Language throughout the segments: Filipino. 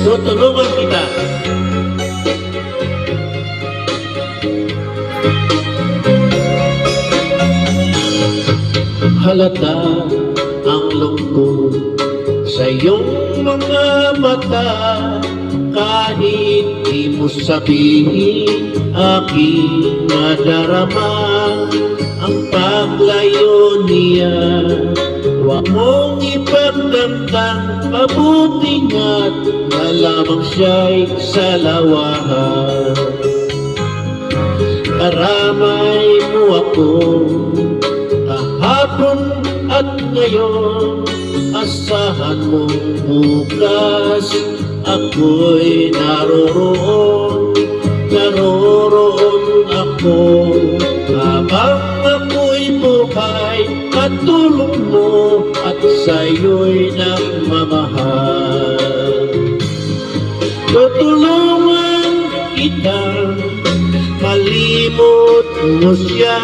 Tutulungan kita. Halata ang lungkot sa iyong mga mata, kahit di mo sabihin aking nadarama ang paglayo niya. Huwag mong ipagdamdam, mabuti nga't na lamang siya'y salawahan. Karamay mo ako kahapon at ngayon, asahan mo bukas ako'y naroroon ako. Habang ako'y buhay, katulong mo at sa'yo'y nagmamahal. Tutulungan kita, malimot mo siya,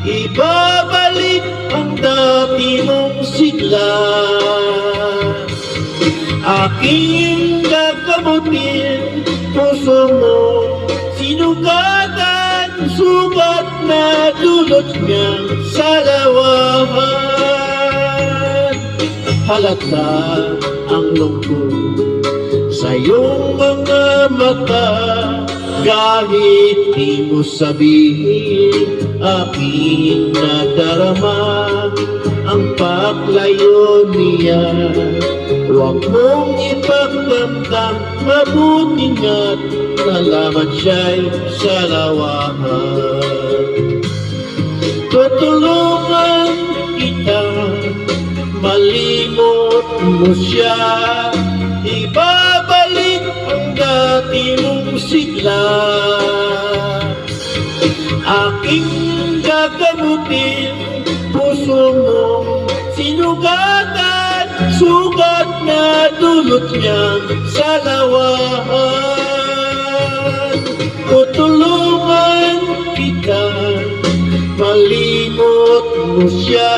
ibabalik ang dati mong sigla. Aking gagamutin, puso mo sinugatan, sugat na dulot niya sa lawahan. Halata ang lungkot sa iyong mga mata, kahit di mo sabihin aking nadarama ang paglayo niya. Huwag mong ipagdamdam, mabuti nga't nalaman siya'y salawahan. Tutulungan kita, malimot mo siya, ibabalik ang dati mong sigla. Aking gagamutin, puso mong sinugatan, sugat na dulot niya sa lawahan. Tutulungan kita, malimot mo siya,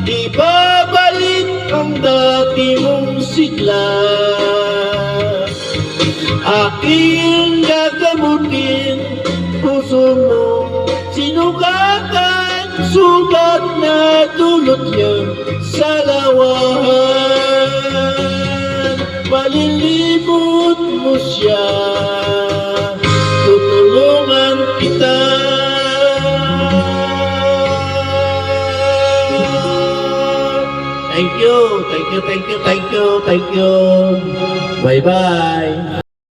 ibabalik ang dati mong sigla. Aking gagamutin, puso mo sinugatan, sugat na dulot niya sa lawahan. Malilimot mo siya, tutulungan kita. Thank you. Bye-bye.